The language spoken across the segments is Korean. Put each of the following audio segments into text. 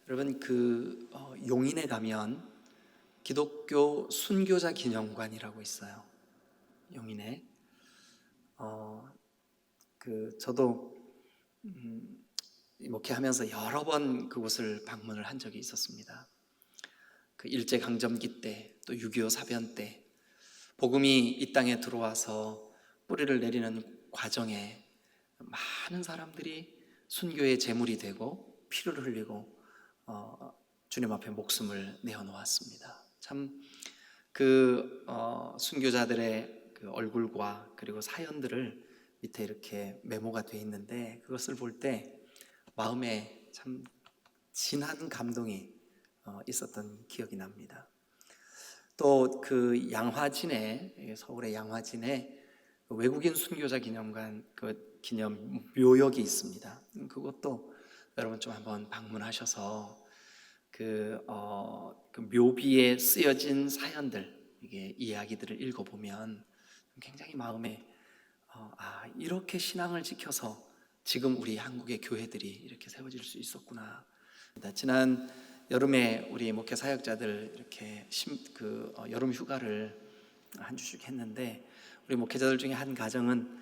여러분 용인에 가면 기독교 순교자 기념관이라고 있어요. 용인에 저도 목회하면서 여러 번 그곳을 방문을 한 적이 있었습니다. 그 일제강점기 때, 또 6.25 사변 때 복음이 이 땅에 들어와서 뿌리를 내리는 과정에 많은 사람들이 순교의 제물이 되고 피를 흘리고 주님 앞에 목숨을 내어놓았습니다. 참 순교자들의 그 얼굴과 그리고 사연들을 밑에 이렇게 메모가 되어 있는데, 그것을 볼 때 마음에 참 진한 감동이 있었던 기억이 납니다. 또 그 양화진에, 서울의 양화진에 외국인 순교자 기념관 기념 묘역이 있습니다. 그것도 여러분 좀 한번 방문하셔서 그 묘비에 쓰여진 사연들, 이게 이야기들을 읽어보면 굉장히 마음에 이렇게 신앙을 지켜서 지금 우리 한국의 교회들이 이렇게 세워질 수 있었구나. 지난 여름에 우리 목회 사역자들 이렇게 여름 휴가를 한 주씩 했는데, 우리 목회자들 중에 한 가정은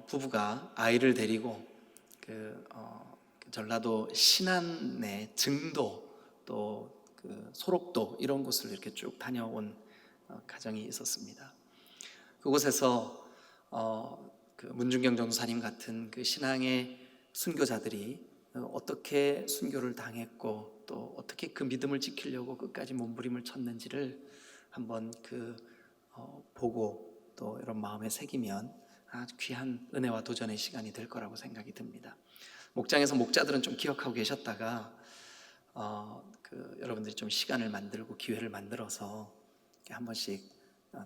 부부가 아이를 데리고 전라도 신안의 증도, 또 소록도, 이런 곳을 이렇게 쭉 다녀온 가정이 있었습니다. 그곳에서 문중경 전도사님 같은 그 신앙의 순교자들이 어떻게 순교를 당했고, 또 어떻게 그 믿음을 지키려고 끝까지 몸부림을 쳤는지를 한번 보고 또 이런 마음에 새기면 아주 귀한 은혜와 도전의 시간이 될 거라고 생각이 듭니다. 목장에서 목자들은 좀 기억하고 계셨다가 여러분들이 좀 시간을 만들고 기회를 만들어서 한 번씩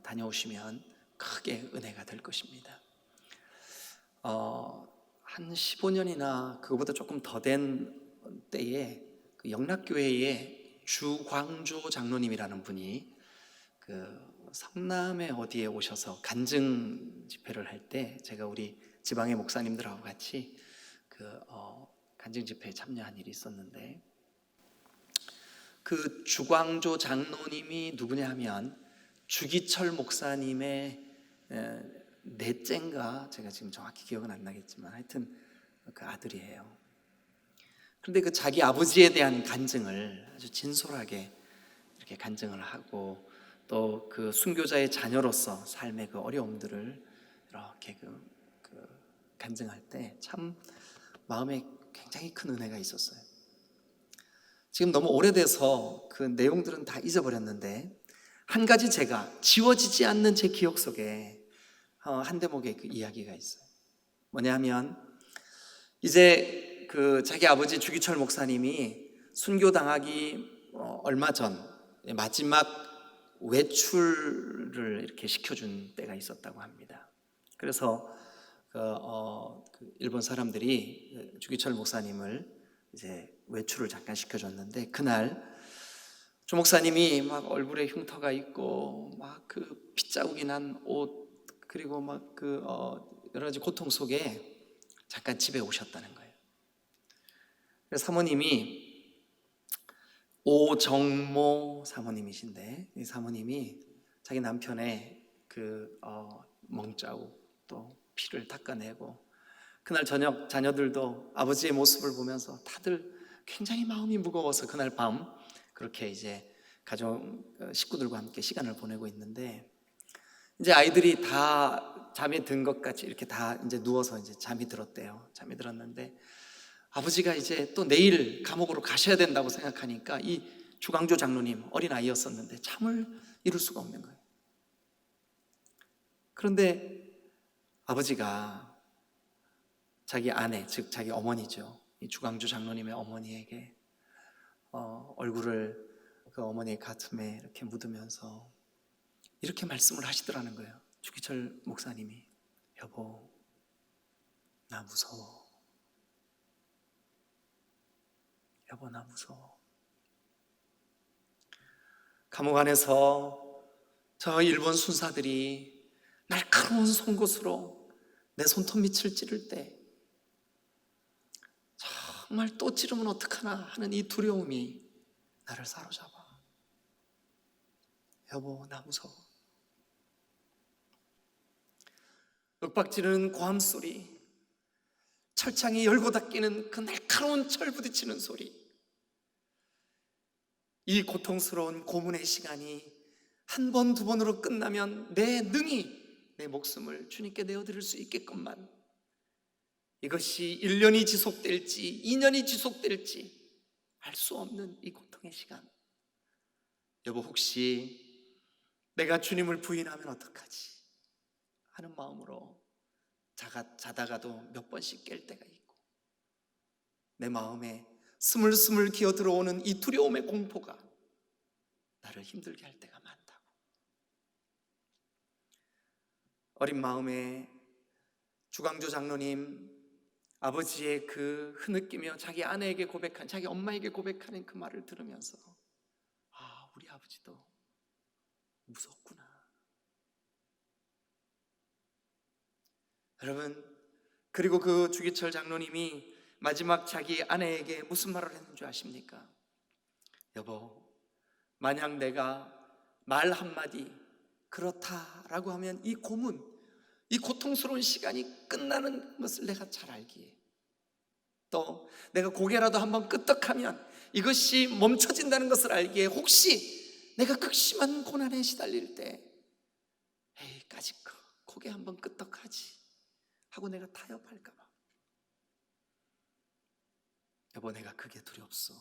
다녀오시면 크게 은혜가 될 것입니다. 한 15년이나 그거보다 조금 더 된 때에 영락교회의 주광조 장로님이라는 분이 성남에 어디에 오셔서 간증 집회를 할 때, 제가 우리 지방의 목사님들하고 같이 간증 집회에 참여한 일이 있었는데, 그 주광조 장로님이 누구냐 하면 주기철 목사님의 넷째인가, 제가 지금 정확히 기억은 안 나겠지만 하여튼 그 아들이에요. 그런데 그 자기 아버지에 대한 간증을 아주 진솔하게 이렇게 간증을 하고, 또 그 순교자의 자녀로서 삶의 그 어려움들을 이렇게 간증할 때 참 마음에 굉장히 큰 은혜가 있었어요. 지금 너무 오래돼서 그 내용들은 다 잊어버렸는데, 한 가지 제가 지워지지 않는 제 기억 속에 한 대목의 그 이야기가 있어요. 뭐냐 하면, 이제 자기 아버지 주기철 목사님이 순교당하기 얼마 전 마지막 외출을 이렇게 시켜준 때가 있었다고 합니다. 그래서 일본 사람들이 주기철 목사님을 이제 외출을 잠깐 시켜줬는데, 그날 주 목사님이 막 얼굴에 흉터가 있고 막 핏자국이 난 옷, 그리고 막 여러 가지 고통 속에 잠깐 집에 오셨다는 거예요. 그래서 사모님이 오정모 사모님이신데, 이 사모님이 자기 남편의 멍자국, 또 피를 닦아내고, 그날 저녁 자녀들도 아버지의 모습을 보면서 다들 굉장히 마음이 무거워서 그날 밤 그렇게 이제 식구들과 함께 시간을 보내고 있는데, 이제 아이들이 다 잠이 든 것 같이 이렇게 다 이제 누워서 이제 잠이 들었대요. 잠이 들었는데 아버지가 이제 또 내일 감옥으로 가셔야 된다고 생각하니까 이 주광조 장로님, 어린 아이였었는데 잠을 이룰 수가 없는 거예요. 그런데 아버지가 자기 아내, 즉 자기 어머니죠, 이 주광조 장로님의 어머니에게 얼굴을 그 어머니의 가슴에 이렇게 묻으면서 이렇게 말씀을 하시더라는 거예요. 주기철 목사님이, 여보, 나 무서워. 여보, 나 무서워. 감옥 안에서 저 일본 순사들이 날카로운 송곳으로 내 손톱 밑을 찌를 때 정말 또 찌르면 어떡하나 하는 이 두려움이 나를 사로잡아. 여보, 나 무서워. 윽박지르는 고함 소리, 철창이 열고 닫히는 그 날카로운 철 부딪히는 소리, 이 고통스러운 고문의 시간이 한 번, 두 번으로 끝나면 내 능히 내 목숨을 주님께 내어드릴 수 있겠건만, 이것이 1년이 지속될지 2년이 지속될지 알 수 없는 이 고통의 시간, 여보, 혹시 내가 주님을 부인하면 어떡하지 하는 마음으로 자다가도 몇 번씩 깰 때가 있고, 내 마음에 스물스물 기어 들어오는 이 두려움의 공포가 나를 힘들게 할 때가 많다고. 어린 마음에 주강조 장로님 아버지의 그 흐느끼며 자기 아내에게 고백한, 자기 엄마에게 고백하는 그 말을 들으면서, 아, 우리 아버지도 무섭구나. 여러분, 그리고 그 주기철 장로님이 마지막 자기 아내에게 무슨 말을 했는 줄 아십니까? 여보, 만약 내가 말 한마디 그렇다라고 하면 이 고문, 이 고통스러운 시간이 끝나는 것을 내가 잘 알기에, 또 내가 고개라도 한번 끄덕하면 이것이 멈춰진다는 것을 알기에, 혹시 내가 극심한 고난에 시달릴 때 에이, 까짓거 고개 한번 끄덕하지 하고 내가 타협할까 봐, 여보, 내가 그게 두렵소.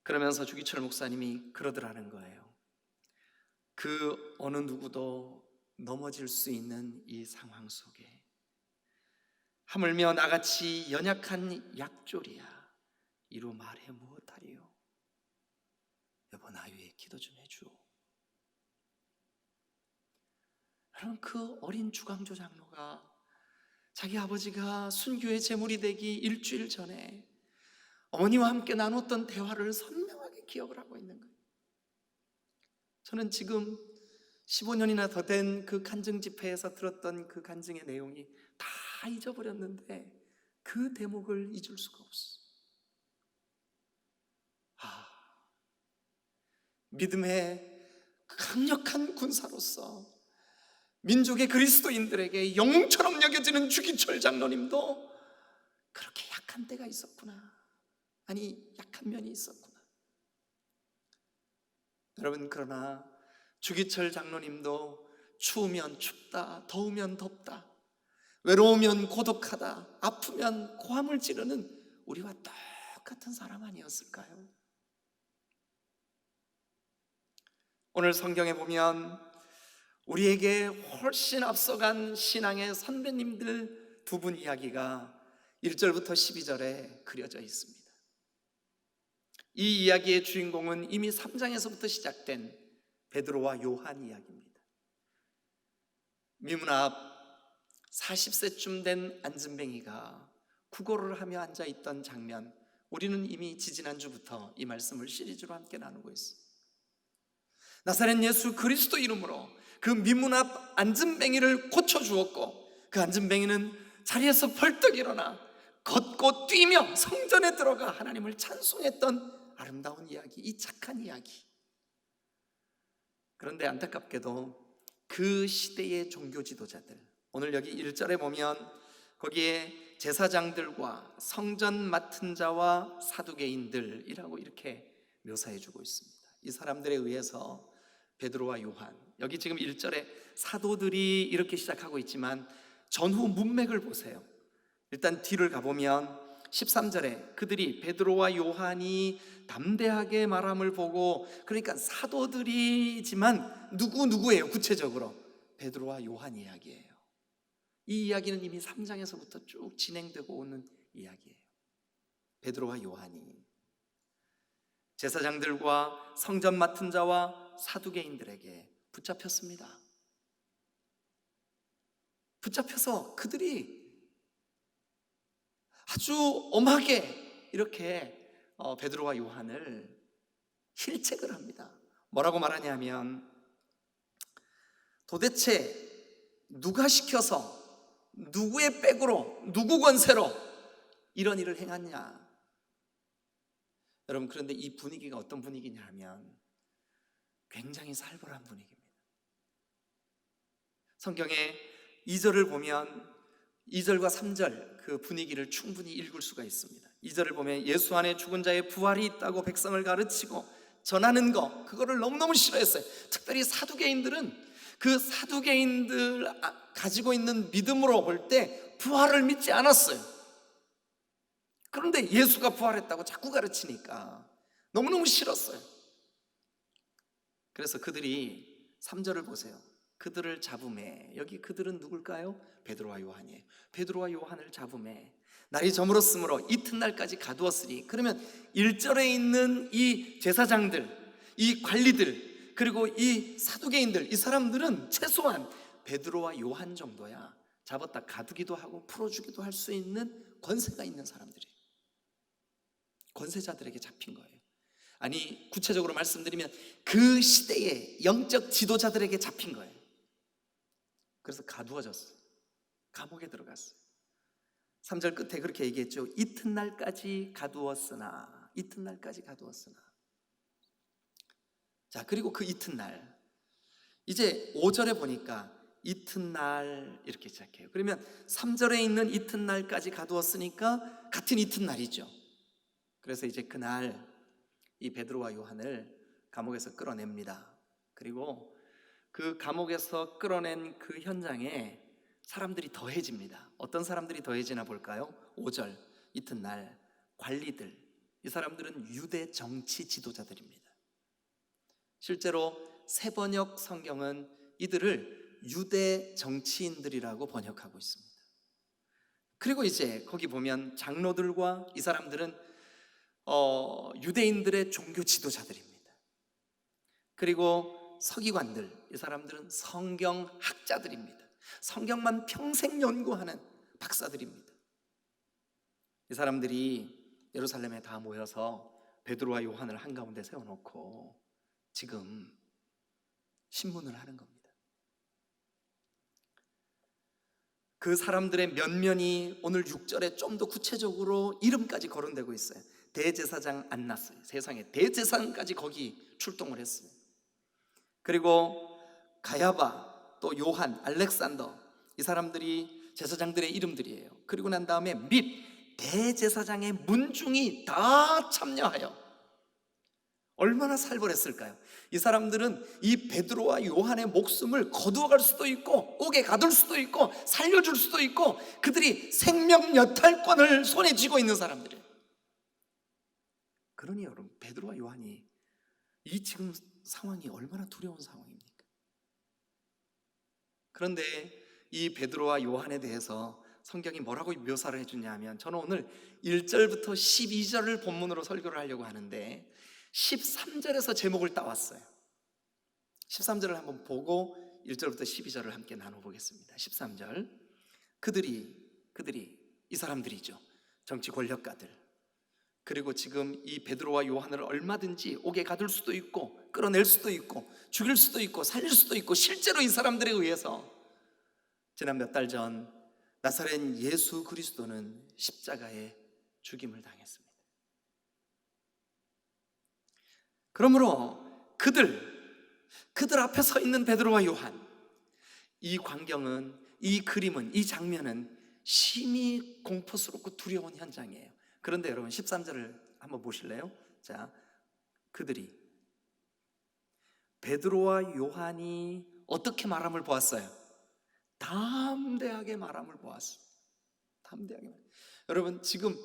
그러면서 주기철 목사님이 그러더라는 거예요. 그 어느 누구도 넘어질 수 있는 이 상황 속에 하물며 나같이 연약한 약졸이야 이루 말해 무엇하리요. 여보, 나 위해 기도 좀 해주오. 여러분, 그 어린 주강조 장로가 자기 아버지가 순교의 제물이 되기 일주일 전에 어머니와 함께 나눴던 대화를 선명하게 기억을 하고 있는 거예요. 저는 지금 15년이나 더 된 그 간증 집회에서 들었던 그 간증의 내용이 다 잊어버렸는데 그 대목을 잊을 수가 없어. 믿음의 강력한 군사로서 민족의 그리스도인들에게 영웅처럼 여겨지는 주기철 장로님도 그렇게 약한 때가 있었구나. 아니, 약한 면이 있었구나. 여러분, 그러나 주기철 장로님도 추우면 춥다, 더우면 덥다, 외로우면 고독하다, 아프면 고함을 지르는 우리와 똑같은 사람 아니었을까요? 오늘 성경에 보면 우리에게 훨씬 앞서간 신앙의 선배님들 두 분 이야기가 1절부터 12절에 그려져 있습니다. 이 이야기의 주인공은 이미 3장에서부터 시작된 베드로와 요한 이야기입니다. 미문 앞 40세쯤 된 안진뱅이가 구걸을 하며 앉아있던 장면, 우리는 이미 지지난주부터 이 말씀을 시리즈로 함께 나누고 있습니다. 나사렛 예수 그리스도 이름으로 그 미문 앞 안진뱅이를 고쳐주었고, 그 안진뱅이는 자리에서 벌떡 일어나 걷고 뛰며 성전에 들어가 하나님을 찬송했던 아름다운 이야기, 이 착한 이야기. 그런데 안타깝게도 그 시대의 종교 지도자들, 오늘 여기 1절에 보면 거기에 제사장들과 성전 맡은 자와 사두개인들이라고 이렇게 묘사해 주고 있습니다. 이 사람들에 의해서 베드로와 요한, 여기 지금 1절에 사도들이 이렇게 시작하고 있지만 전후 문맥을 보세요. 일단 뒤를 가보면 13절에 그들이 베드로와 요한이 담대하게 말함을 보고, 그러니까 사도들이지만 누구예요? 구체적으로 베드로와 요한 이야기예요. 이 이야기는 이미 3장에서부터 쭉 진행되고 오는 이야기예요. 베드로와 요한이 제사장들과 성전 맡은 자와 사두개인들에게 붙잡혔습니다. 붙잡혀서 그들이 아주 엄하게 이렇게 베드로와 요한을 실책을 합니다. 뭐라고 말하냐면, 도대체 누가 시켜서 누구의 백으로, 누구 권세로 이런 일을 행하냐? 여러분, 그런데 이 분위기가 어떤 분위기냐 하면 굉장히 살벌한 분위기입니다. 성경의 2절을 보면 2절과 3절 그 분위기를 충분히 읽을 수가 있습니다. 2절을 보면 예수 안에 죽은 자의 부활이 있다고 백성을 가르치고 전하는 거, 그거를 너무너무 싫어했어요. 특별히 사두개인들은 그 사두개인들 가지고 있는 믿음으로 볼 때 부활을 믿지 않았어요. 그런데 예수가 부활했다고 자꾸 가르치니까 너무너무 싫었어요. 그래서 그들이 3절을 보세요. 그들을 잡음에, 여기 그들은 누굴까요? 베드로와 요한이에요. 베드로와 요한을 잡음에 날이 저물었으므로 이튿날까지 가두었으니, 그러면 1절에 있는 이 제사장들, 이 관리들, 그리고 이 사두개인들, 이 사람들은 최소한 베드로와 요한 정도야 잡았다 가두기도 하고 풀어주기도 할 수 있는 권세가 있는 사람들이에요. 권세자들에게 잡힌 거예요. 아니, 구체적으로 말씀드리면 그 시대의 영적 지도자들에게 잡힌 거예요. 그래서 가두어졌어요. 감옥에 들어갔어요. 3절 끝에 그렇게 얘기했죠. 이튿날까지 가두었으나, 이튿날까지 가두었으나. 자, 그리고 그 이튿날, 이제 5절에 보니까 이튿날 이렇게 시작해요. 그러면 3절에 있는 이튿날까지 가두었으니까 같은 이튿날이죠. 그래서 이제 그날 이 베드로와 요한을 감옥에서 끌어냅니다. 그리고 그 감옥에서 끌어낸 그 현장에 사람들이 더해집니다. 어떤 사람들이 더해지나 볼까요? 5절, 이튿날 관리들, 이 사람들은 유대 정치 지도자들입니다. 실제로 새번역 성경은 이들을 유대 정치인들이라고 번역하고 있습니다. 그리고 이제 거기 보면 장로들과 이 사람들은 유대인들의 종교 지도자들입니다. 그리고 서기관들, 이 사람들은 성경학자들입니다. 성경만 평생 연구하는 박사들입니다. 이 사람들이 예루살렘에 다 모여서 베드로와 요한을 한가운데 세워놓고 지금 신문을 하는 겁니다. 그 사람들의 면면이 오늘 6절에 좀 더 구체적으로 이름까지 거론되고 있어요. 대제사장 안나스, 세상에 대제사장까지 거기 출동을 했어요. 그리고 가야바, 또 요한, 알렉산더, 이 사람들이 제사장들의 이름들이에요. 그리고 난 다음에 및 대제사장의 문중이 다 참여하여, 얼마나 살벌했을까요? 이 사람들은 이 베드로와 요한의 목숨을 거두어갈 수도 있고 옥에 가둘 수도 있고 살려줄 수도 있고, 그들이 생명 여탈권을 손에 쥐고 있는 사람들이에요. 그러니 여러분, 베드로와 요한이 이 지금 상황이 얼마나 두려운 상황입니까? 그런데 이 베드로와 요한에 대해서 성경이 뭐라고 묘사를 해주냐 하면, 저는 오늘 1절부터 12절을 본문으로 설교를 하려고 하는데 13절에서 제목을 따왔어요. 13절을 한번 보고 1절부터 12절을 함께 나눠보겠습니다. 13절, 그들이 이 사람들이죠. 정치 권력가들, 그리고 지금 이 베드로와 요한을 얼마든지 옥에 가둘 수도 있고 끌어낼 수도 있고 죽일 수도 있고 살릴 수도 있고, 실제로 이 사람들에 의해서 지난 몇 달 전 나사렛 예수 그리스도는 십자가에 죽임을 당했습니다. 그러므로 그들 앞에 서 있는 베드로와 요한, 이 광경은, 이 그림은, 이 장면은 심히 공포스럽고 두려운 현장이에요. 그런데 여러분 13절을 한번 보실래요? 자, 그들이, 베드로와 요한이 어떻게 말함을 보았어요? 담대하게 말함을 보았어요. 담대하게. 여러분, 지금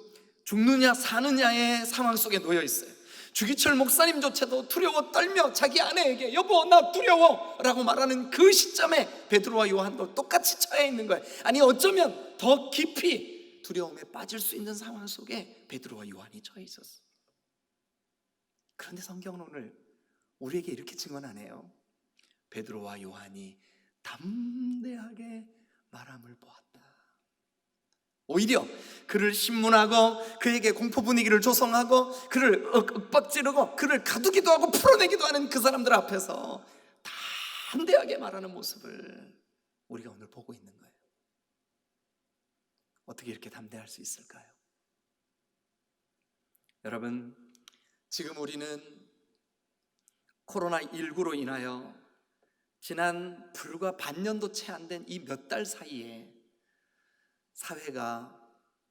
죽느냐 사느냐의 상황 속에 놓여 있어요. 주기철 목사님조차도 두려워 떨며 자기 아내에게 여보 나 두려워 라고 말하는 그 시점에 베드로와 요한도 똑같이 처해 있는 거예요. 아니, 어쩌면 더 깊이 두려움에 빠질 수 있는 상황 속에 베드로와 요한이 처해 있었어요. 그런데 성경은 오늘 우리에게 이렇게 증언하네요. 베드로와 요한이 담대하게 말함을 보았다. 오히려 그를 신문하고 그에게 공포 분위기를 조성하고 그를 윽박지르고 그를 가두기도 하고 풀어내기도 하는 그 사람들 앞에서 담대하게 말하는 모습을 우리가 오늘 보고 있는 거예요. 어떻게 이렇게 담대할 수 있을까요? 여러분, 지금 우리는 코로나19로 인하여 지난 불과 반년도 채 안 된 이 몇 달 사이에 사회가,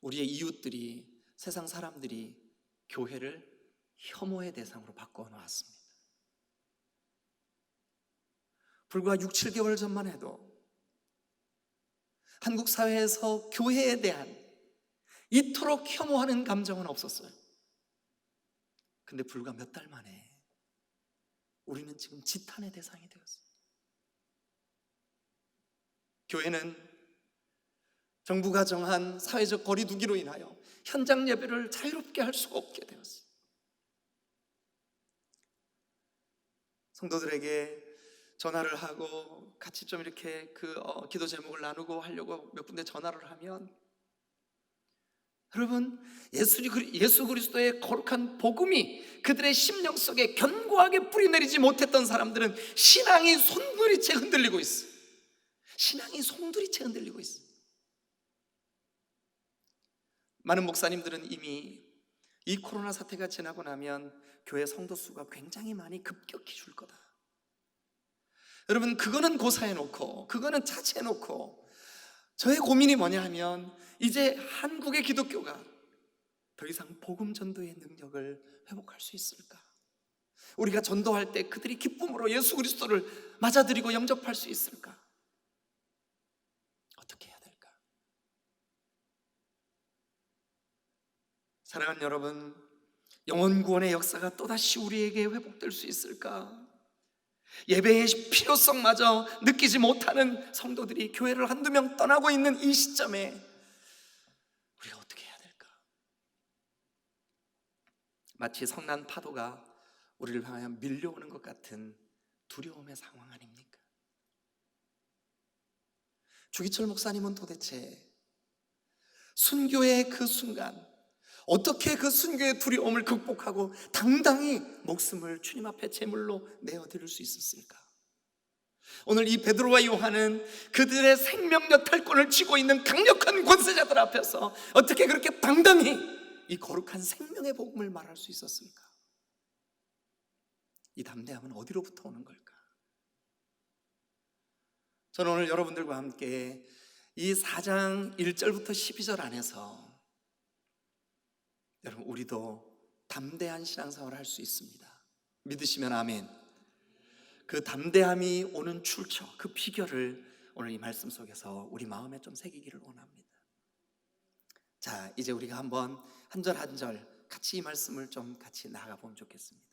우리의 이웃들이, 세상 사람들이 교회를 혐오의 대상으로 바꿔놓았습니다. 불과 6, 7개월 전만 해도 한국 사회에서 교회에 대한 이토록 혐오하는 감정은 없었어요. 근데 불과 몇 달 만에 우리는 지금 지탄의 대상이 되었어요. 교회는 정부가 정한 사회적 거리 두기로 인하여 현장 예배를 자유롭게 할 수가 없게 되었어요. 성도들에게 전화를 하고 같이 좀 이렇게 기도 제목을 나누고 하려고 몇 군데 전화를 하면, 여러분, 예수 그리스도의 거룩한 복음이 그들의 심령 속에 견고하게 뿌리내리지 못했던 사람들은 신앙이 송두리째 흔들리고 있어요. 신앙이 송두리째 흔들리고 있어요. 많은 목사님들은 이미 이 코로나 사태가 지나고 나면 교회 성도 수가 굉장히 많이 급격히 줄 거다. 여러분, 그거는 고사해놓고, 그거는 차치해놓고, 저의 고민이 뭐냐 하면, 이제 한국의 기독교가 더 이상 복음 전도의 능력을 회복할 수 있을까? 우리가 전도할 때 그들이 기쁨으로 예수 그리스도를 맞아들이고 영접할 수 있을까? 어떻게 해야 될까? 사랑하는 여러분, 영혼 구원의 역사가 또다시 우리에게 회복될 수 있을까? 예배의 필요성마저 느끼지 못하는 성도들이 교회를 한두 명 떠나고 있는 이 시점에 우리가 어떻게 해야 될까? 마치 성난 파도가 우리를 향하여 밀려오는 것 같은 두려움의 상황 아닙니까? 주기철 목사님은 도대체 순교의 그 순간 어떻게 그 순교의 두려움을 극복하고 당당히 목숨을 주님 앞에 제물로 내어드릴 수 있었을까? 오늘 이 베드로와 요한은 그들의 생명 여탈권을 쥐고 있는 강력한 권세자들 앞에서 어떻게 그렇게 당당히 이 거룩한 생명의 복음을 말할 수 있었을까? 이 담대함은 어디로부터 오는 걸까? 저는 오늘 여러분들과 함께 이 4장 1절부터 12절 안에서 여러분, 우리도 담대한 신앙생활을 할 수 있습니다. 믿으시면 아멘. 그 담대함이 오는 출처, 그 비결을 오늘 이 말씀 속에서 우리 마음에 좀 새기기를 원합니다. 자, 이제 우리가 한번 한 절 한 절 같이 이 말씀을 좀 같이 나아가 보면 좋겠습니다.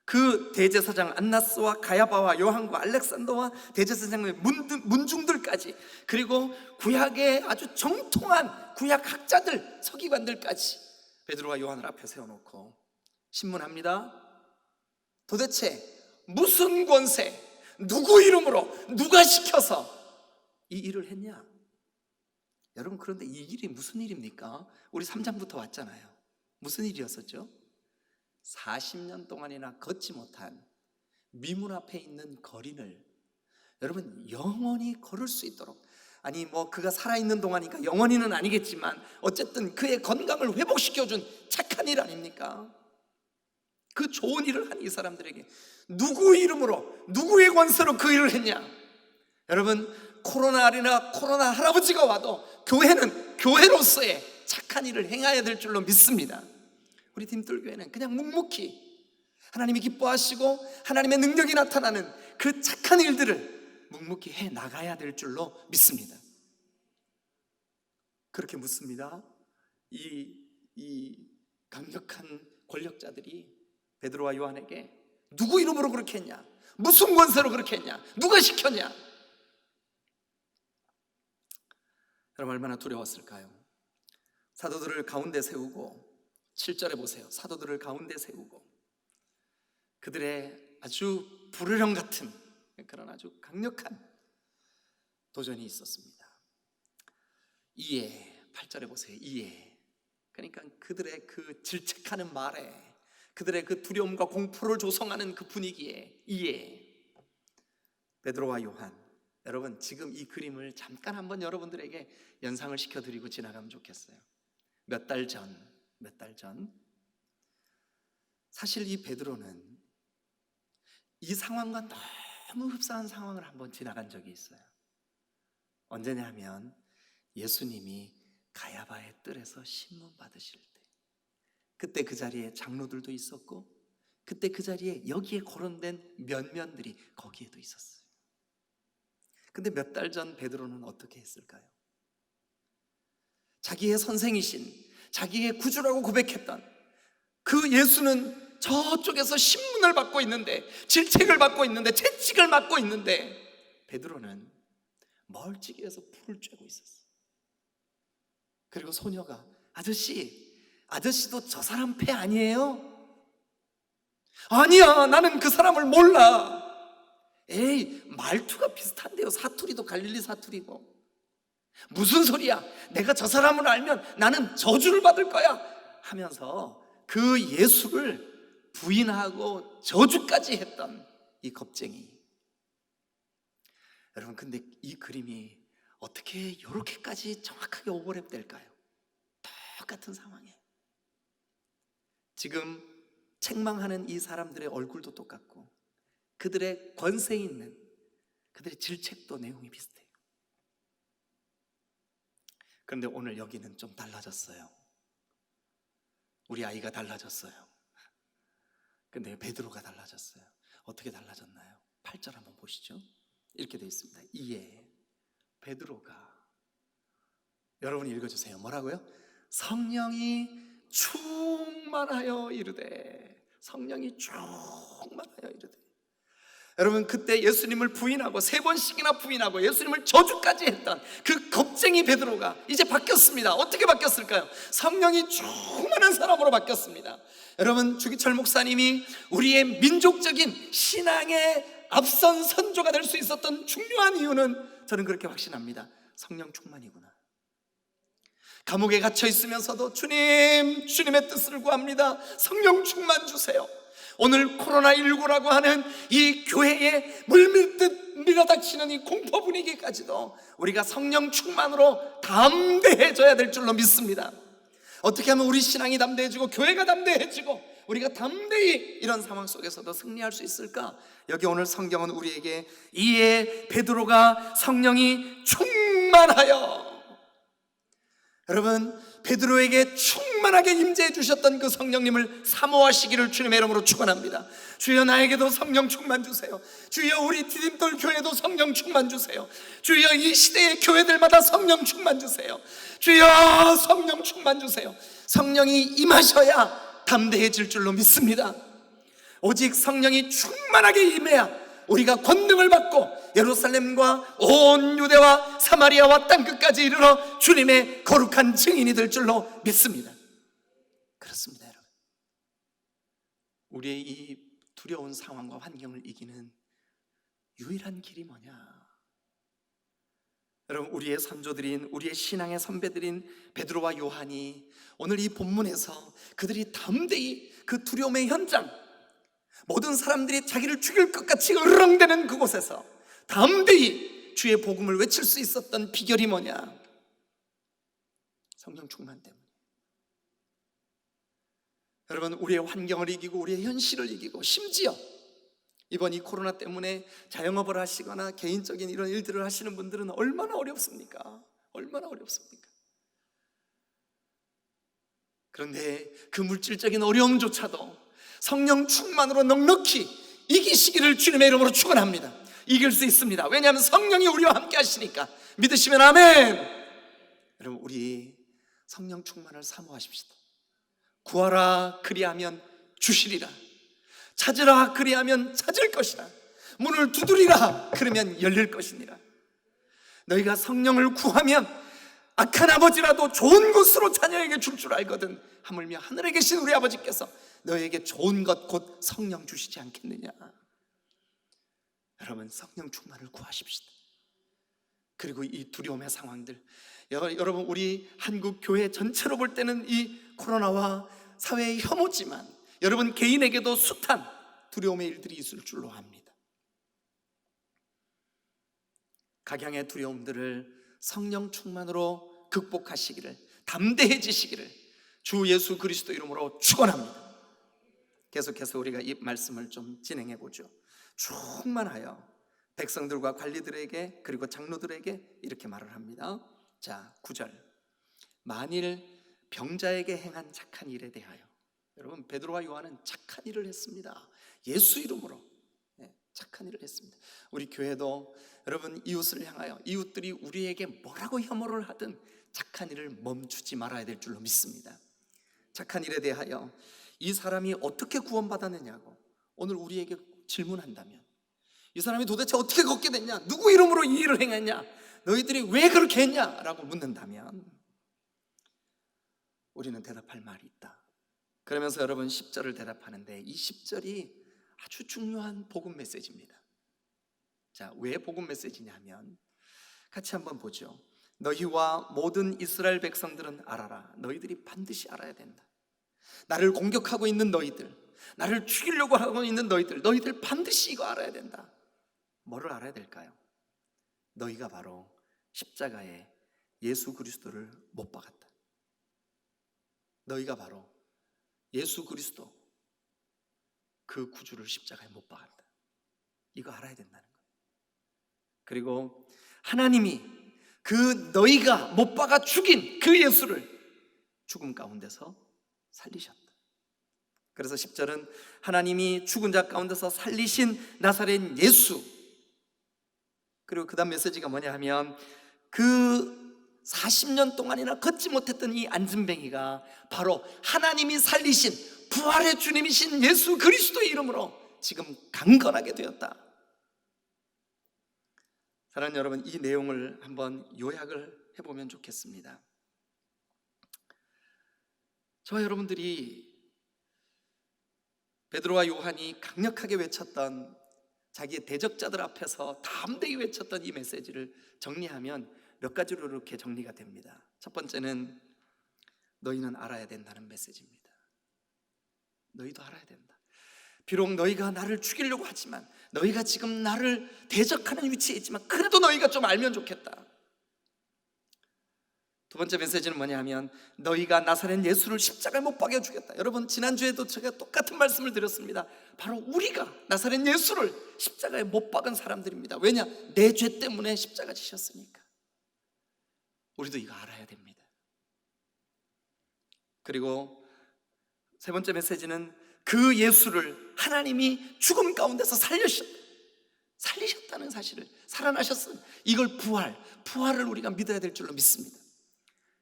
그 대제사장 안나스와 가야바와 요한과 알렉산더와 대제사장의 문중들까지, 그리고 구약의 아주 정통한 구약 학자들, 서기관들까지 베드로와 요한을 앞에 세워놓고 신문합니다. 도대체 무슨 권세, 누구 이름으로, 누가 시켜서 이 일을 했냐? 여러분, 그런데 이 일이 무슨 일입니까? 우리 3장부터 왔잖아요. 무슨 일이었었죠? 40년 동안이나 걷지 못한 미문 앞에 있는 거린을 여러분 영원히 걸을 수 있도록, 아니 그가 살아있는 동안이니까 영원히는 아니겠지만 어쨌든 그의 건강을 회복시켜준 착한 일 아닙니까? 그 좋은 일을 한 이 사람들에게 누구 이름으로, 누구의 권세로 그 일을 했냐? 여러분, 코로나 할아버지가 와도 교회는 교회로서의 착한 일을 행해야 될 줄로 믿습니다. 우리 dim들교회는 그냥 묵묵히 하나님이 기뻐하시고 하나님의 능력이 나타나는 그 착한 일들을 묵묵히 해 나가야 될 줄로 믿습니다. 그렇게 묻습니다. 이 강력한 권력자들이 베드로와 요한에게 누구 이름으로 그렇게 했냐? 무슨 권세로 그렇게 했냐? 누가 시켰냐? 여러분, 얼마나 두려웠을까요? 사도들을 가운데 세우고, 7절에 보세요. 사도들을 가운데 세우고 그들의 아주 불효령 같은 그런 아주 강력한 도전이 있었습니다. 이에 8절에 보세요. 이에, 그러니까 그들의 그 질책하는 말에, 그들의 그 두려움과 공포를 조성하는 그 분위기에 이에 베드로와 요한, 여러분, 지금 이 그림을 잠깐 한번 여러분들에게 연상을 시켜드리고 지나가면 좋겠어요. 몇 달 전 사실 이 베드로는 이 상황과 너무 흡사한 상황을 한번 지나간 적이 있어요. 언제냐 하면 예수님이 가야바의 뜰에서 신문 받으실 때, 그때 그 자리에 장로들도 있었고, 그때 그 자리에 여기에 거론된 면면들이 거기에도 있었어요. 근데 몇 달 전 베드로는 어떻게 했을까요? 자기의 선생이신, 자기의 구주라고 고백했던 그 예수는 저쪽에서 신문을 받고 있는데, 질책을 받고 있는데, 채찍을 맞고 있는데, 베드로는 멀찍이에서 불을 쬐고 있었어요. 그리고 소녀가 아저씨도 저 사람 폐 아니에요? 아니야, 나는 그 사람을 몰라. 에이, 말투가 비슷한데요. 사투리도 갈릴리 사투리고. 무슨 소리야? 내가 저 사람을 알면 나는 저주를 받을 거야 하면서 그 예수를 부인하고 저주까지 했던 이 겁쟁이. 여러분, 근데 이 그림이 어떻게 이렇게까지 정확하게 오버랩될까요? 똑같은 상황에 지금 책망하는 이 사람들의 얼굴도 똑같고, 그들의 권세 있는 그들의 질책도 내용이 비슷해요. 그런데 오늘 여기는 좀 달라졌어요. 우리 아이가 달라졌어요. 근데 베드로가 달라졌어요. 어떻게 달라졌나요? 8절 한번 보시죠. 이렇게 되어 있습니다. 이에 베드로가, 여러분이 읽어주세요. 뭐라고요? 성령이 충만하여 이르되, 성령이 충만하여 이르되. 여러분, 그때 예수님을 부인하고 3번씩이나 부인하고 예수님을 저주까지 했던 그 겁쟁이 베드로가 이제 바뀌었습니다. 어떻게 바뀌었을까요? 성령이 충만한 사람으로 바뀌었습니다. 여러분, 주기철 목사님이 우리의 민족적인 신앙의 앞선 선조가 될 수 있었던 중요한 이유는 저는 그렇게 확신합니다. 성령 충만이구나. 감옥에 갇혀 있으면서도 주님의 뜻을 구합니다. 성령 충만 주세요. 오늘 코로나19라고 하는 이 교회에 물밀듯 밀어닥치는 이 공포 분위기까지도 우리가 성령 충만으로 담대해져야 될 줄로 믿습니다. 어떻게 하면 우리 신앙이 담대해지고 교회가 담대해지고 우리가 담대히 이런 상황 속에서도 승리할 수 있을까? 여기 오늘 성경은 우리에게 이에 베드로가 성령이 충만하여, 여러분, 베드로에게 충만하게 임재해 주셨던 그 성령님을 사모하시기를 주님의 이름으로 축원합니다. 주여, 나에게도 성령 충만 주세요. 주여, 우리 디딤돌 교회도 성령 충만 주세요. 주여, 이 시대의 교회들마다 성령 충만 주세요. 주여, 성령 충만 주세요. 성령이 임하셔야 담대해질 줄로 믿습니다. 오직 성령이 충만하게 임해야 우리가 권능을 받고 예루살렘과 온 유대와 사마리아와 땅끝까지 이르러 주님의 거룩한 증인이 될 줄로 믿습니다. 그렇습니다, 여러분. 우리의 이 두려운 상황과 환경을 이기는 유일한 길이 뭐냐? 여러분, 우리의 선조들인, 우리의 신앙의 선배들인 베드로와 요한이 오늘 이 본문에서 그들이 담대히 그 두려움의 현장, 모든 사람들이 자기를 죽일 것 같이 으르렁대는 그곳에서 담대히 주의 복음을 외칠 수 있었던 비결이 뭐냐? 성령 충만 때문에. 여러분, 우리의 환경을 이기고 우리의 현실을 이기고, 심지어 이번 이 코로나 때문에 자영업을 하시거나 개인적인 이런 일들을 하시는 분들은 얼마나 어렵습니까? 얼마나 어렵습니까? 그런데 그 물질적인 어려움조차도 성령 충만으로 넉넉히 이기시기를 주님의 이름으로 축원합니다. 이길 수 있습니다. 왜냐하면 성령이 우리와 함께 하시니까. 믿으시면 아멘. 여러분, 우리 성령 충만을 사모하십시다. 구하라 그리하면 주시리라. 찾으라 그리하면 찾을 것이라. 문을 두드리라 그러면 열릴 것이니라. 너희가 성령을 구하면 악한 아버지라도 좋은 것으로 자녀에게 줄 줄 알거든. 하물며 하늘에 계신 우리 아버지께서 너희에게 좋은 것 곧 성령 주시지 않겠느냐. 여러분, 성령 충만을 구하십시다. 그리고 이 두려움의 상황들, 여러분, 우리 한국 교회 전체로 볼 때는 이 코로나와 사회의 혐오지만 여러분 개인에게도 숱한 두려움의 일들이 있을 줄로 압니다. 각양의 두려움들을 성령 충만으로 극복하시기를, 담대해지시기를 주 예수 그리스도 이름으로 축원합니다. 계속해서 우리가 이 말씀을 좀 진행해 보죠. 충만하여 백성들과 관리들에게 그리고 장로들에게 이렇게 말을 합니다. 자, 9절. 만일 병자에게 행한 착한 일에 대하여, 여러분 베드로와 요한은 착한 일을 했습니다. 예수 이름으로 착한 일을 했습니다. 우리 교회도 여러분 이웃을 향하여, 이웃들이 우리에게 뭐라고 혐오를 하든 착한 일을 멈추지 말아야 될 줄로 믿습니다. 착한 일에 대하여 이 사람이 어떻게 구원받았느냐고 오늘 우리에게 질문한다면, 이 사람이 도대체 어떻게 걷게 됐냐, 누구 이름으로 이 일을 행했냐, 너희들이 왜 그렇게 했냐 라고 묻는다면 우리는 대답할 말이 있다. 그러면서 여러분 10절을 대답하는데, 이 10절이 아주 중요한 복음 메시지입니다. 자, 왜 복음 메시지냐면 같이 한번 보죠. 너희와 모든 이스라엘 백성들은 알아라. 너희들이 반드시 알아야 된다. 나를 공격하고 있는 너희들, 나를 죽이려고 하고 있는 너희들 반드시 이거 알아야 된다. 뭐를 알아야 될까요? 너희가 바로 십자가에 예수 그리스도를 못 박았다. 너희가 바로 예수 그리스도 그 구주를 십자가에 못 박았다. 이거 알아야 된다는 거예요. 그리고 하나님이 그 너희가 못 박아 죽인 그 예수를 죽음 가운데서 살리셨다. 그래서 10절은 하나님이 죽은 자 가운데서 살리신 나사렛 예수, 그리고 그 다음 메시지가 뭐냐 하면 그 40년 동안이나 걷지 못했던 이 안진뱅이가 바로 하나님이 살리신 부활의 주님이신 예수 그리스도의 이름으로 지금 강건하게 되었다. 사랑하는 여러분, 이 내용을 한번 요약을 해보면 좋겠습니다. 저와 여러분들이 베드로와 요한이 강력하게 외쳤던, 자기의 대적자들 앞에서 담대히 외쳤던 이 메시지를 정리하면 몇 가지로 이렇게 정리가 됩니다. 첫 번째는 너희는 알아야 된다는 메시지입니다. 너희도 알아야 된다. 비록 너희가 나를 죽이려고 하지만, 너희가 지금 나를 대적하는 위치에 있지만 그래도 너희가 좀 알면 좋겠다. 두 번째 메시지는 뭐냐 하면 너희가 나사렛 예수를 십자가에 못 박여 죽였다. 여러분 지난주에도 제가 똑같은 말씀을 드렸습니다. 바로 우리가 나사렛 예수를 십자가에 못 박은 사람들입니다. 왜냐? 내 죄 때문에 십자가 지셨으니까. 우리도 이거 알아야 됩니다. 그리고 세 번째 메시지는 그 예수를 하나님이 죽음 가운데서 살리셨다는 사실을, 살아나셨어요. 이걸 부활을 우리가 믿어야 될 줄로 믿습니다.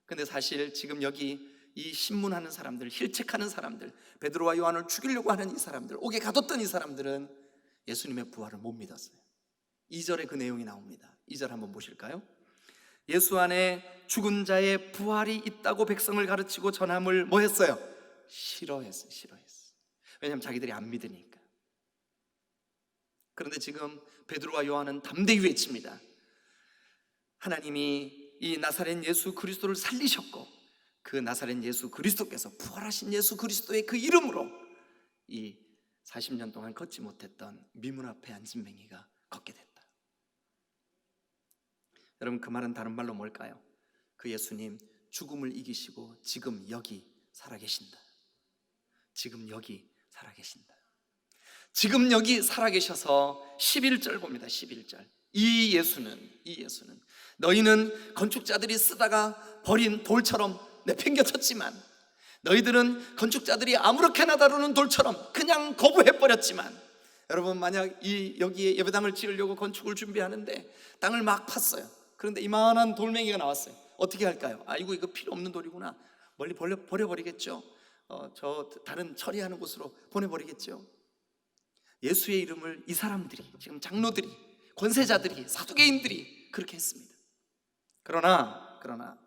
근데 사실 지금 여기 이 신문하는 사람들, 힐책하는 사람들, 베드로와 요한을 죽이려고 하는 이 사람들, 옥에 가뒀던 이 사람들은 예수님의 부활을 못 믿었어요. 2절에 그 내용이 나옵니다. 2절 한번 보실까요? 예수 안에 죽은 자의 부활이 있다고 백성을 가르치고 전함을 뭐 했어요? 싫어했어요. 왜냐하면 자기들이 안 믿으니까. 그런데 지금 베드로와 요한은 담대히 외칩니다. 하나님이 이 나사렛 예수 그리스도를 살리셨고, 그 나사렛 예수 그리스도께서 부활하신 예수 그리스도의 그 이름으로 이 40년 동안 걷지 못했던 미문 앞에 안진뱅이가 걷게 됐다. 여러분, 그 말은 다른 말로 뭘까요? 그 예수님 죽음을 이기시고 지금 여기 살아계신다. 지금 여기 살아계신다. 지금 여기 살아계셔서 11절 봅니다. 11절. 이 예수는 너희는 건축자들이 쓰다가 버린 돌처럼 내팽겨쳤지만, 너희들은 건축자들이 아무렇게나 다루는 돌처럼 그냥 거부해버렸지만, 여러분 만약 여기에 예배당을 지으려고 건축을 준비하는데 땅을 막 팠어요. 그런데 이만한 돌멩이가 나왔어요. 어떻게 할까요? 아이고 이거 필요 없는 돌이구나, 멀리 버려버리겠죠. 저 다른 처리하는 곳으로 보내버리겠죠. 예수의 이름을 이 사람들이, 지금 장로들이, 권세자들이, 사두개인들이 그렇게 했습니다. 그러나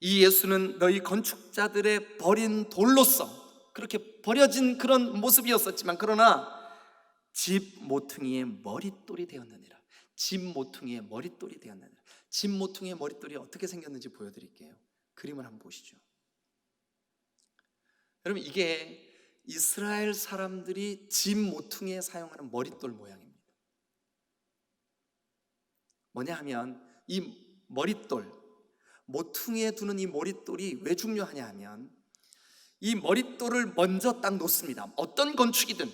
이 예수는 너희 건축자들의 버린 돌로서 그렇게 버려진 그런 모습이었었지만, 그러나 집 모퉁이의 머릿돌이 되었느니라. 집 모퉁이의 머릿돌이 되었느니라. 집 모퉁이의 머릿돌이 어떻게 생겼는지 보여드릴게요. 그림을 한번 보시죠. 여러분, 이게 이스라엘 사람들이 집 모퉁이에 사용하는 머릿돌 모양입니다. 뭐냐 하면 이 머릿돌, 모퉁이에 두는 이 머릿돌이 왜 중요하냐 하면 이 머릿돌을 먼저 딱 놓습니다. 어떤 건축이든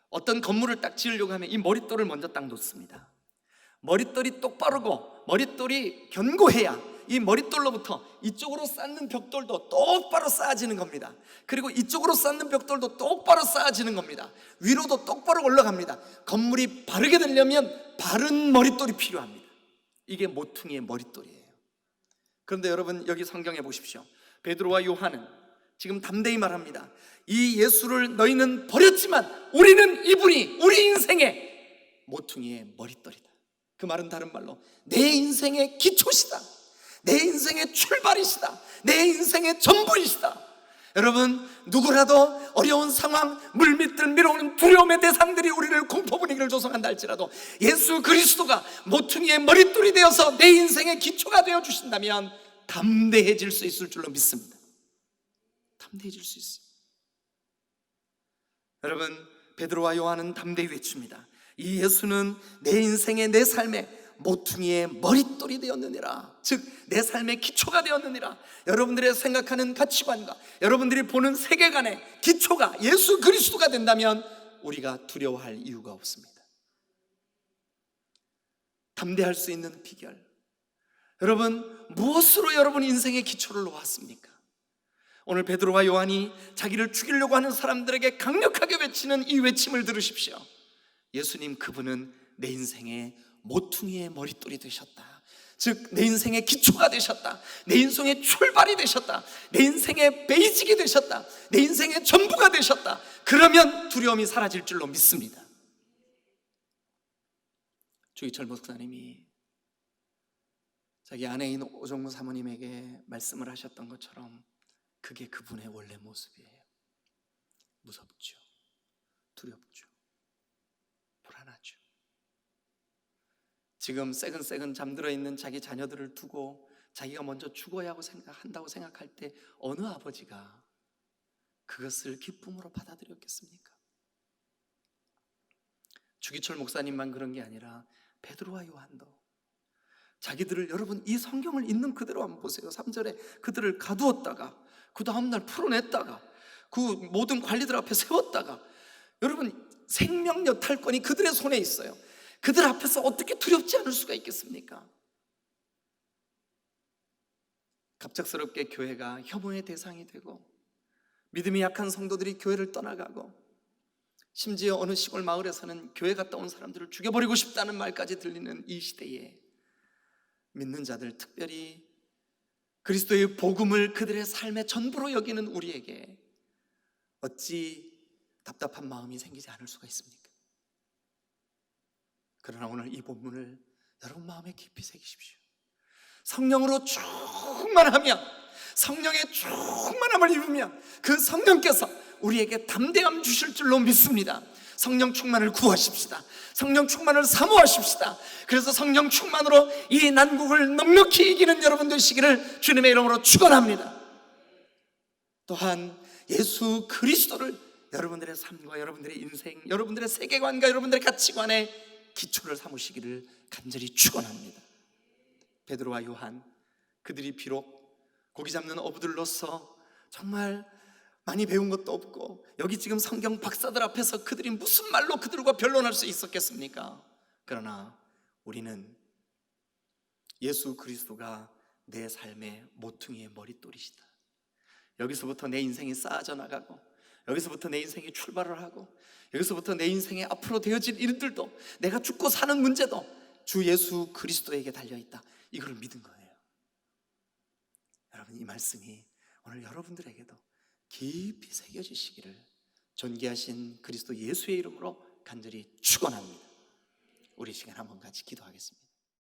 어떤 건물을 딱 지으려고 하면 이 머릿돌을 먼저 딱 놓습니다. 머릿돌이 똑바르고 머릿돌이 견고해야 이 머릿돌로부터 이쪽으로 쌓는 벽돌도 똑바로 쌓아지는 겁니다. 그리고 이쪽으로 쌓는 벽돌도 똑바로 쌓아지는 겁니다. 위로도 똑바로 올라갑니다. 건물이 바르게 되려면 바른 머릿돌이 필요합니다. 이게 모퉁이의 머릿돌이에요. 그런데 여러분, 여기 성경에 보십시오. 베드로와 요한은 지금 담대히 말합니다. 이 예수를 너희는 버렸지만 우리는 이분이 우리 인생의 모퉁이의 머릿돌이다. 그 말은 다른 말로 내 인생의 기초시다, 내 인생의 출발이시다, 내 인생의 전부이시다. 여러분, 누구라도 어려운 상황, 물밑을 밀어오는 두려움의 대상들이 우리를 공포 분위기를 조성한다 할지라도 예수 그리스도가 모퉁이의 머릿돌이 되어서 내 인생의 기초가 되어 주신다면 담대해질 수 있을 줄로 믿습니다. 담대해질 수 있어요. 여러분, 베드로와 요한은 담대히 외칩니다. 이 예수는 내 인생의, 내 삶의 모퉁이의 머릿돌이 되었느니라. 즉 내 삶의 기초가 되었느니라. 여러분들의 생각하는 가치관과 여러분들이 보는 세계관의 기초가 예수 그리스도가 된다면 우리가 두려워할 이유가 없습니다. 담대할 수 있는 비결, 여러분, 무엇으로 여러분 인생의 기초를 놓았습니까? 오늘 베드로와 요한이 자기를 죽이려고 하는 사람들에게 강력하게 외치는 이 외침을 들으십시오. 예수님, 그분은 내 인생의 모퉁이의 머릿돌이 되셨다. 즉 내 인생의 기초가 되셨다. 내 인생의 출발이 되셨다. 내 인생의 베이직이 되셨다. 내 인생의 전부가 되셨다. 그러면 두려움이 사라질 줄로 믿습니다. 주기철 목사님이 자기 아내인 오정무 사모님에게 말씀을 하셨던 것처럼 그게 그분의 원래 모습이에요. 무섭죠, 두렵죠, 불안하죠. 지금 새근새근 잠들어 있는 자기 자녀들을 두고 자기가 먼저 죽어야 한다고 생각할 때 어느 아버지가 그것을 기쁨으로 받아들였겠습니까? 주기철 목사님만 그런 게 아니라 베드로와 요한도 자기들을, 여러분 이 성경을 있는 그대로 한번 보세요. 3절에 그들을 가두었다가 그 다음날 풀어냈다가 그 모든 관리들 앞에 세웠다가, 여러분 생명 여탈권이 그들의 손에 있어요. 그들 앞에서 어떻게 두렵지 않을 수가 있겠습니까? 갑작스럽게 교회가 혐오의 대상이 되고 믿음이 약한 성도들이 교회를 떠나가고 심지어 어느 시골 마을에서는 교회 갔다 온 사람들을 죽여버리고 싶다는 말까지 들리는 이 시대에 믿는 자들, 특별히 그리스도의 복음을 그들의 삶의 전부로 여기는 우리에게 어찌 답답한 마음이 생기지 않을 수가 있습니까? 그러나 오늘 이 본문을 여러분 마음에 깊이 새기십시오. 성령으로 충만하면, 성령의 충만함을 입으면 그 성령께서 우리에게 담대함 주실 줄로 믿습니다. 성령 충만을 구하십시다. 성령 충만을 사모하십시다. 그래서 성령 충만으로 이 난국을 넉넉히 이기는 여러분 되시기를 주님의 이름으로 축원합니다. 또한 예수 그리스도를 여러분들의 삶과 여러분들의 인생, 여러분들의 세계관과 여러분들의 가치관의 기초를 삼으시기를 간절히 축원합니다. 베드로와 요한, 그들이 비록 고기 잡는 어부들로서 정말 많이 배운 것도 없고 여기 지금 성경 박사들 앞에서 그들이 무슨 말로 그들과 변론할 수 있었겠습니까? 그러나 우리는 예수 그리스도가 내 삶의 모퉁이의 머릿돌이시다. 여기서부터 내 인생이 쌓아져 나가고, 여기서부터 내 인생이 출발을 하고, 여기서부터 내 인생에 앞으로 되어질 일들도, 내가 죽고 사는 문제도 주 예수 그리스도에게 달려있다. 이걸 믿은 거예요. 여러분, 이 말씀이 오늘 여러분들에게도 깊이 새겨지시기를 존귀하신 그리스도 예수의 이름으로 간절히 축원합니다. 우리 시간 한번 같이 기도하겠습니다.